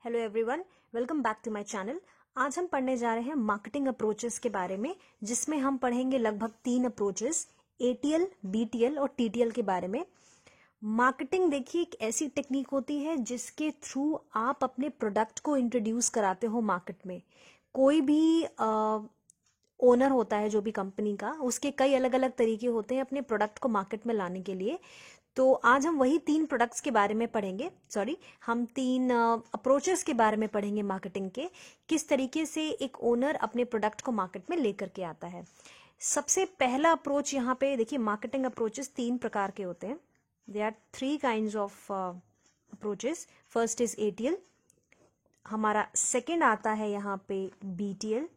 Hello everyone, welcome back to my channel. आज हम पढ़ने जा रहे हैं मार्केटिंग अप्रोचेस के बारे में, जिसमें हम पढ़ेंगे लगभग 3 अप्रोचेस, एटीएल, बीटीएल और टीटीएल के बारे में। मार्केटिंग देखिए एक ऐसी टेक्निक होती है जिसके थ्रू आप अपने प्रोडक्ट को इंट्रोड्यूस कराते हो मार्केट में। कोई भी ओनर होता है जो भी कंपनी का, उसके कई अलग अलग तरीके होते हैं अपने प्रोडक्ट को मार्केट में लाने के लिए। तो आज हम वही 3 प्रोडक्ट्स के बारे में पढ़ेंगे, हम 3 अप्रोचेस के बारे में पढ़ेंगे मार्केटिंग के, किस तरीके से एक ओनर अपने प्रोडक्ट को मार्केट में लेकर के आता है। सबसे पहला अप्रोच यहाँ पे देखिए, मार्केटिंग अप्रोचेस 3 प्रकार के होते हैं। They are 3 kinds of approaches. First is ATL, हमारा सेकेंड आता है यहाँ पे BTL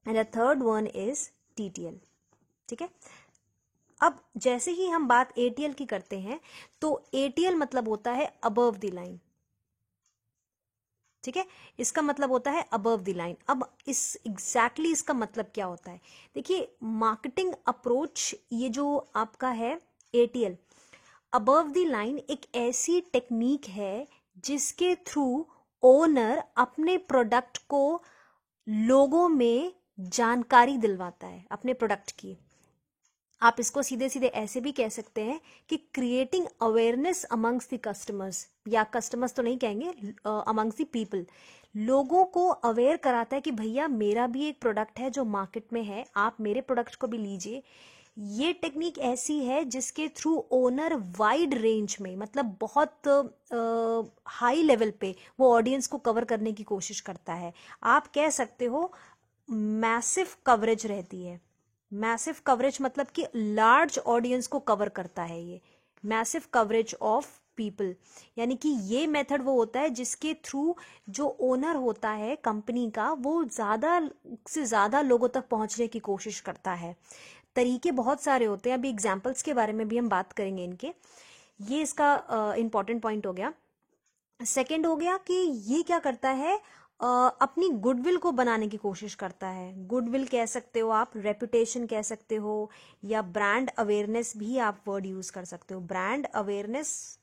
and the third one is TTL. ठीक है, अब जैसे ही हम बात एटीएल की करते हैं तो एटीएल मतलब होता है अबव द लाइन। ठीक है, इसका मतलब होता है अबव द लाइन। अब एग्जैक्टली इसका मतलब क्या होता है, देखिए मार्केटिंग अप्रोच ये जो आपका है एटीएल, अबव द लाइन एक ऐसी टेक्निक है जिसके थ्रू ओनर अपने प्रोडक्ट को लोगों में जानकारी दिलवाता है अपने प्रोडक्ट की। आप इसको सीधे सीधे ऐसे भी कह सकते हैं कि creating awareness amongst the customers, या कस्टमर्स तो नहीं कहेंगे, अमंग्स द पीपल। लोगों को अवेयर कराता है कि भैया मेरा भी एक प्रोडक्ट है जो मार्केट में है, आप मेरे प्रोडक्ट को भी लीजिए। ये टेक्निक ऐसी है जिसके थ्रू ओनर वाइड रेंज में, मतलब बहुत हाई लेवल पे वो ऑडियंस को कवर करने की कोशिश करता है। आप कह सकते हो मैसिव कवरेज रहती है। मैसिव कवरेज मतलब कि लार्ज ऑडियंस को कवर करता है ये, मैसिव कवरेज ऑफ पीपल। यानी कि ये मेथड वो होता है जिसके थ्रू जो ओनर होता है कंपनी का, वो ज्यादा से ज्यादा लोगों तक पहुंचने की कोशिश करता है। तरीके बहुत सारे होते हैं, अभी एग्जाम्पल्स के बारे में भी हम बात करेंगे इनके। ये इसका इंपॉर्टेंट पॉइंट हो गया। सेकेंड हो गया कि ये क्या करता है, अपनी गुडविल को बनाने की कोशिश करता है। गुडविल कह सकते हो आप, रेपुटेशन कह सकते हो, या ब्रांड अवेयरनेस भी आप वर्ड यूज कर सकते हो। ब्रांड अवेयरनेस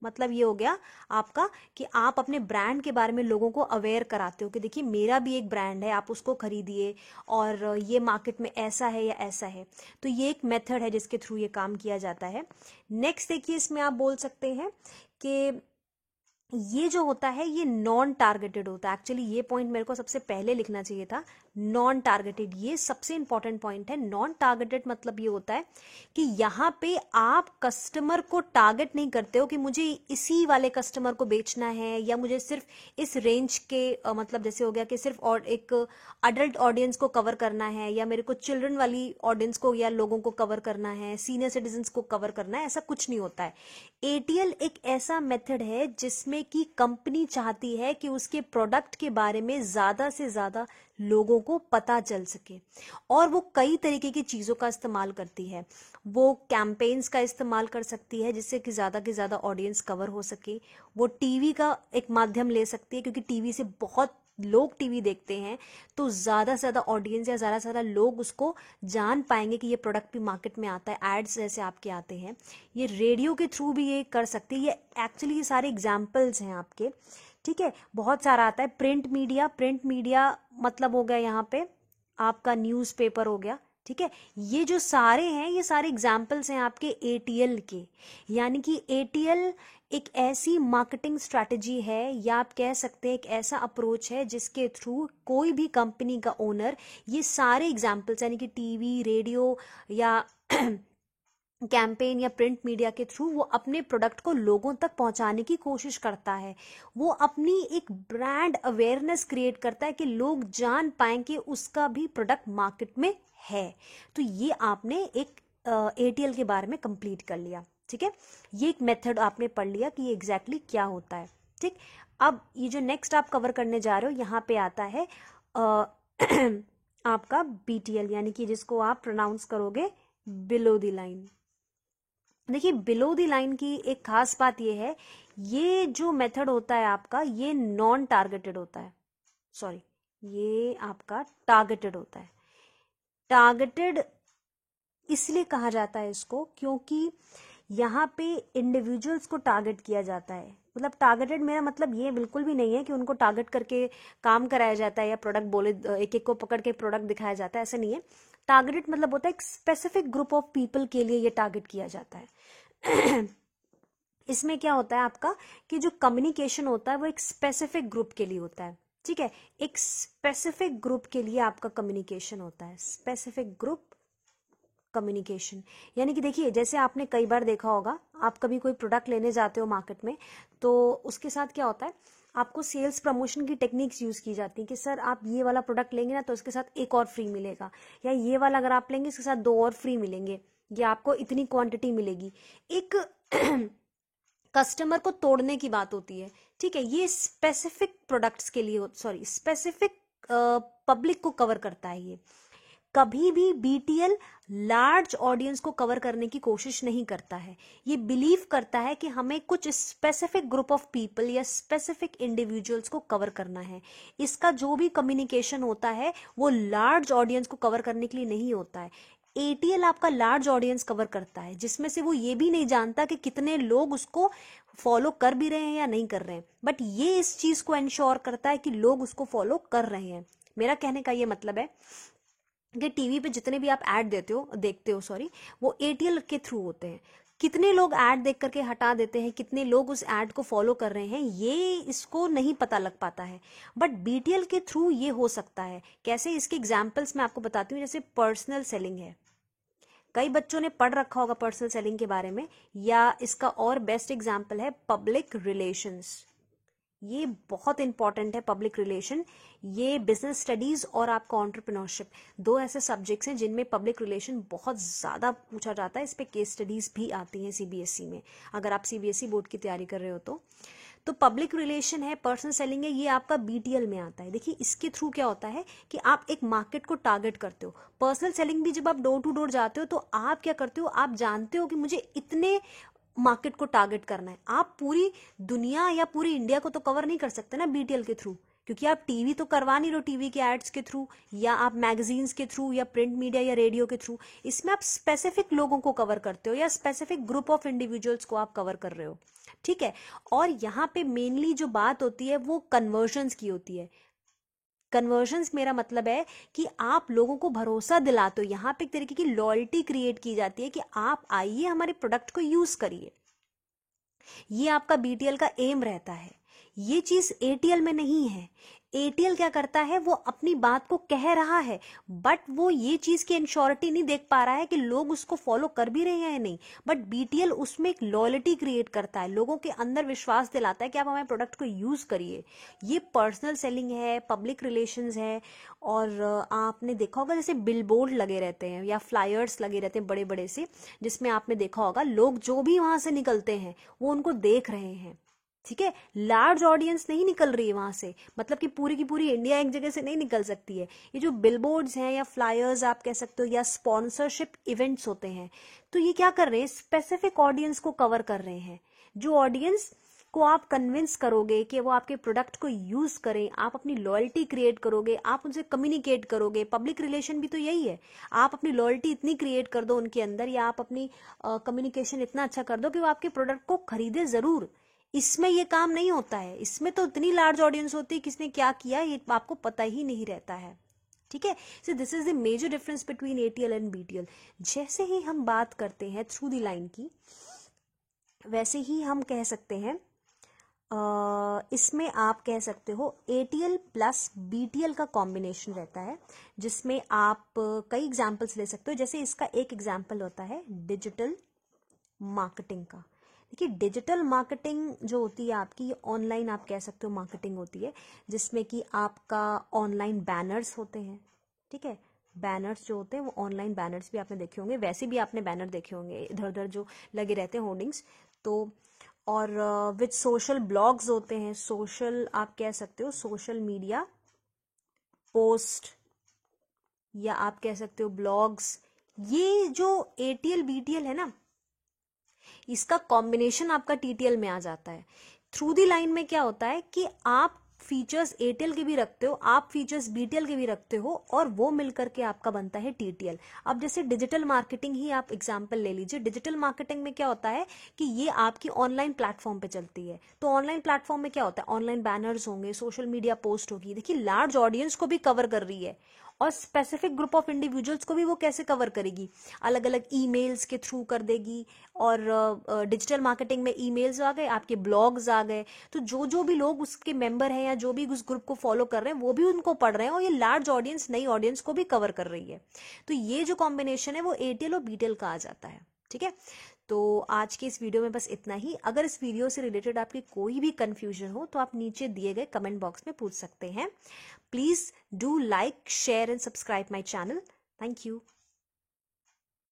मतलब ये हो गया आपका कि आप अपने ब्रांड के बारे में लोगों को अवेयर कराते हो कि देखिए मेरा भी एक ब्रांड है, आप उसको खरीदिए और ये मार्केट में ऐसा है या ऐसा है। तो ये एक मेथड है जिसके थ्रू ये काम किया जाता है। नेक्स्ट देखिए, इसमें आप बोल सकते हैं कि ये जो होता है ये नॉन टारगेटेड होता है। एक्चुअली ये पॉइंट मेरे को सबसे पहले लिखना चाहिए था, नॉन टारगेटेड। ये सबसे इंपॉर्टेंट पॉइंट है। नॉन टारगेटेड मतलब ये होता है कि यहाँ पे आप कस्टमर को टारगेट नहीं करते हो कि मुझे इसी वाले कस्टमर को बेचना है, या मुझे सिर्फ इस रेंज के मतलब जैसे हो गया कि सिर्फ और एक अडल्ट ऑडियंस को कवर करना है, या मेरे को चिल्ड्रन वाली ऑडियंस को या लोगों को कवर करना है, सीनियर सिटीजन्स को कवर करना है, ऐसा कुछ नहीं होता है। एटीएल एक ऐसा मेथड है जिसमें कि कंपनी चाहती है कि उसके प्रोडक्ट के बारे में ज्यादा से ज्यादा लोगों को पता चल सके, और वो कई तरीके की चीजों का इस्तेमाल करती है। वो कैंपेन्स का इस्तेमाल कर सकती है जिससे कि ज्यादा ऑडियंस कवर हो सके। वो टीवी का एक माध्यम ले सकती है, क्योंकि टीवी से बहुत लोग टीवी देखते हैं, तो ज्यादा से ज्यादा ऑडियंस या ज्यादा से ज्यादा लोग उसको जान पाएंगे कि ये प्रोडक्ट भी मार्केट में आता है। एड्स जैसे आपके आते हैं, ये रेडियो के थ्रू भी ये कर सकते हैं। ये एक्चुअली ये सारे एग्जाम्पल्स हैं आपके। ठीक है, बहुत सारा आता है। प्रिंट मीडिया, प्रिंट मीडिया मतलब हो गया यहाँ पे आपका न्यूज़पेपर हो गया। ठीक है, ये जो सारे हैं ये सारे एग्जाम्पल्स हैं आपके एटीएल के। यानी कि एटीएल एक ऐसी मार्केटिंग स्ट्रैटेजी है, या आप कह सकते हैं एक ऐसा अप्रोच है जिसके थ्रू कोई भी कंपनी का ओनर ये सारे एग्जाम्पल्स, यानी कि टीवी, रेडियो या कैंपेन या प्रिंट मीडिया के थ्रू वो अपने प्रोडक्ट को लोगों तक पहुंचाने की कोशिश करता है। वो अपनी एक ब्रांड अवेयरनेस क्रिएट करता है कि लोग जान पाएं कि उसका भी प्रोडक्ट मार्केट में है। तो ये आपने एक एटीएल के बारे में कंप्लीट कर लिया। ठीक है, ये एक मेथड आपने पढ़ लिया कि ये एग्जैक्टली क्या होता है। ठीक, अब ये जो नेक्स्ट आप कवर करने जा रहे हो, यहाँ पे आता है आपका बीटीएल, यानी कि जिसको आप प्रोनाउंस करोगे बिलो द लाइन। देखिए बिलो द लाइन की एक खास बात यह है, ये जो मेथड होता है आपका ये नॉन टारगेटेड होता है। सॉरी, ये आपका टारगेटेड होता है। टारगेटेड इसलिए कहा जाता है इसको क्योंकि यहाँ पे इंडिविजुअल्स को टारगेट किया जाता है। मतलब टारगेटेड मेरा मतलब ये बिल्कुल भी नहीं है कि उनको टारगेट करके काम कराया जाता है या प्रोडक्ट बोले एक एक को पकड़ के प्रोडक्ट दिखाया जाता है, ऐसा नहीं है। टारगेटेड मतलब होता है एक स्पेसिफिक ग्रुप ऑफ पीपल के लिए ये टारगेट किया जाता है। इसमें क्या होता है आपका कि जो कम्युनिकेशन होता है वो एक स्पेसिफिक ग्रुप के लिए होता है, ठीक है। एक स्पेसिफिक ग्रुप के लिए आपका कम्युनिकेशन होता है, स्पेसिफिक ग्रुप कम्युनिकेशन। यानी कि देखिए, जैसे आपने कई बार देखा होगा, आप कभी कोई प्रोडक्ट लेने जाते हो मार्केट में, तो उसके साथ क्या होता है, आपको सेल्स प्रमोशन की टेक्निक्स यूज की जाती है कि सर आप ये वाला प्रोडक्ट लेंगे ना तो उसके साथ एक और फ्री मिलेगा, या ये वाला अगर आप लेंगे इसके साथ 2 और फ्री मिलेंगे, या आपको इतनी क्वांटिटी मिलेगी। एक कस्टमर को तोड़ने की बात होती है, ठीक है। ये स्पेसिफिक प्रोडक्ट्स के लिए, सॉरी स्पेसिफिक पब्लिक को कवर करता है। ये कभी भी बीटीएल लार्ज ऑडियंस को कवर करने की कोशिश नहीं करता है। ये बिलीव करता है कि हमें कुछ स्पेसिफिक ग्रुप ऑफ पीपल या स्पेसिफिक इंडिविजुअल्स को कवर करना है। इसका जो भी कम्युनिकेशन होता है वो लार्ज ऑडियंस को कवर करने के लिए नहीं होता है। एटीएल आपका लार्ज ऑडियंस कवर करता है, जिसमें से वो ये भी नहीं जानता कि कितने लोग उसको फॉलो कर भी रहे हैं या नहीं कर रहे हैं, बट ये इस चीज को इंश्योर करता है कि लोग उसको फॉलो कर रहे हैं। मेरा कहने का ये मतलब है कि टीवी पे जितने भी आप ऐड देखते हो सॉरी, वो एटीएल के थ्रू होते हैं। कितने लोग ऐड देख करके हटा देते हैं, कितने लोग उस ऐड को फॉलो कर रहे हैं, ये इसको नहीं पता लग पाता है, बट बीटीएल के थ्रू ये हो सकता है। कैसे, इसके एग्जांपल्स मैं आपको बताती हूँ। जैसे पर्सनल सेलिंग है, कई बच्चों ने पढ़ रखा होगा पर्सनल सेलिंग के बारे में, या इसका और बेस्ट एग्जांपल है पब्लिक रिलेशंस। ये बहुत इंपॉर्टेंट है पब्लिक रिलेशन। ये बिजनेस स्टडीज और आपका एंटरप्रेन्योरशिप, 2 ऐसे सब्जेक्ट्स हैं जिनमें पब्लिक रिलेशन बहुत ज्यादा पूछा जाता है। इस पे केस स्टडीज भी आती हैं सीबीएसई में, अगर आप सीबीएसई बोर्ड की तैयारी कर रहे हो तो पब्लिक रिलेशन है, पर्सनल सेलिंग है, ये आपका बीटीएल में आता है। देखिए इसके थ्रू क्या होता है कि आप एक मार्केट को टारगेट करते हो। पर्सनल सेलिंग भी जब आप डोर टू डोर जाते हो तो आप क्या करते हो, आप जानते हो कि मुझे इतने मार्केट को टारगेट करना है। आप पूरी दुनिया या पूरी इंडिया को तो कवर नहीं कर सकते ना बीटीएल के थ्रू, क्योंकि आप टीवी तो करवा नहीं रहे, टीवी के एड्स के थ्रू या आप मैगजीन्स के थ्रू या प्रिंट मीडिया या रेडियो के थ्रू। इसमें आप स्पेसिफिक लोगों को कवर करते हो या स्पेसिफिक ग्रुप ऑफ इंडिविजुअल्स को आप कवर कर रहे हो, ठीक है। और यहाँ पे मेनली जो बात होती है वो कन्वर्जन्स की होती है। कन्वर्जन्स मेरा मतलब है कि आप लोगों को भरोसा दिलाते हो, यहाँ पे एक तरीके की लॉयल्टी क्रिएट की जाती है कि आप आइए हमारे प्रोडक्ट को यूज करिए। ये आपका बीटीएल का एम रहता है। ये चीज एटीएल में नहीं है। एटीएल क्या करता है, वो अपनी बात को कह रहा है, बट वो ये चीज की इंश्योरिटी नहीं देख पा रहा है कि लोग उसको फॉलो कर भी रहे हैं या नहीं। बट बीटीएल उसमें एक लॉयल्टी क्रिएट करता है, लोगों के अंदर विश्वास दिलाता है कि आप हमारे प्रोडक्ट को यूज करिए। ये पर्सनल सेलिंग है, पब्लिक रिलेशंस है। और आपने देखा होगा जैसे बिलबोर्ड लगे रहते हैं या फ्लायर्स लगे रहते हैं बड़े बड़े से, जिसमें आपने देखा होगा लोग जो भी वहां से निकलते हैं वो उनको देख रहे हैं, ठीक है। लार्ज ऑडियंस नहीं निकल रही है वहां से, मतलब कि पूरी की पूरी इंडिया एक जगह से नहीं निकल सकती है। ये जो बिलबोर्ड्स हैं या फ्लायर्स आप कह सकते हो या स्पॉन्सरशिप इवेंट्स होते हैं, तो ये क्या कर रहे हैं, स्पेसिफिक ऑडियंस को कवर कर रहे हैं। जो ऑडियंस को आप कन्विंस करोगे कि वो आपके प्रोडक्ट को यूज करें, आप अपनी लॉयल्टी क्रिएट करोगे, आप उनसे कम्युनिकेट करोगे। पब्लिक रिलेशन भी तो यही है, आप अपनी लॉयल्टी इतनी क्रिएट कर दो उनके अंदर, या आप अपनी कम्युनिकेशन इतना अच्छा कर दो कि वो आपके प्रोडक्ट को खरीदे जरूर। इसमें ये काम नहीं होता है, इसमें तो इतनी लार्ज ऑडियंस होती है, किसने क्या किया ये आपको पता ही नहीं रहता है, ठीक है। So this is the major difference between ATL and BTL. जैसे ही हम बात करते हैं थ्रू द लाइन की, वैसे ही हम कह सकते हैं इसमें आप कह सकते हो एटीएल प्लस बीटीएल का कॉम्बिनेशन रहता है, जिसमें आप कई एग्जाम्पल्स ले सकते हो। जैसे इसका एक एग्जाम्पल होता है डिजिटल मार्केटिंग का। देखिए डिजिटल मार्केटिंग जो होती है आपकी, ये ऑनलाइन आप कह सकते हो मार्केटिंग होती है, जिसमें कि आपका ऑनलाइन बैनर्स होते हैं, ठीक है। बैनर्स जो होते हैं वो ऑनलाइन बैनर्स भी आपने देखे होंगे, वैसे भी आपने बैनर देखे होंगे इधर उधर जो लगे रहते हैं होर्डिंग्स, तो और विद सोशल ब्लॉग्स होते हैं, सोशल आप कह सकते हो सोशल मीडिया पोस्ट या आप कह सकते हो ब्लॉग्स। ये जो एटीएल बीटीएल है ना, इसका कॉम्बिनेशन आपका टीटीएल में आ जाता है। थ्रू दी लाइन में क्या होता है कि आप फीचर्स एयरटेल के भी रखते हो, आप फीचर्स बीटीएल के भी रखते हो, और वो मिलकर के आपका बनता है टीटीएल। अब जैसे डिजिटल मार्केटिंग ही आप एग्जांपल ले लीजिए। डिजिटल मार्केटिंग में क्या होता है कि ये आपकी ऑनलाइन प्लेटफॉर्म पे चलती है। तो ऑनलाइन प्लेटफॉर्म में क्या होता है, ऑनलाइन बैनर्स होंगे, सोशल मीडिया पोस्ट होगी। देखिए लार्ज ऑडियंस को भी कवर कर रही है, और स्पेसिफिक ग्रुप ऑफ इंडिविजुअल्स को भी वो कैसे कवर करेगी, अलग अलग ईमेल्स के थ्रू कर देगी। और डिजिटल मार्केटिंग में ईमेल्स आ गए, आपके ब्लॉग्स आ गए, तो जो जो भी लोग उसके मेंबर हैं या जो भी उस ग्रुप को फॉलो कर रहे हैं वो भी उनको पढ़ रहे हैं, और ये लार्ज ऑडियंस, नई ऑडियंस को भी कवर कर रही है। तो ये जो कॉम्बिनेशन है वो एयरटेल और बीटेल का आ जाता है। ठीक है, तो आज के इस वीडियो में बस इतना ही। अगर इस वीडियो से रिलेटेड आपकी कोई भी कंफ्यूजन हो तो आप नीचे दिए गए कमेंट बॉक्स में पूछ सकते हैं। Please do like, share and subscribe my channel. Thank you.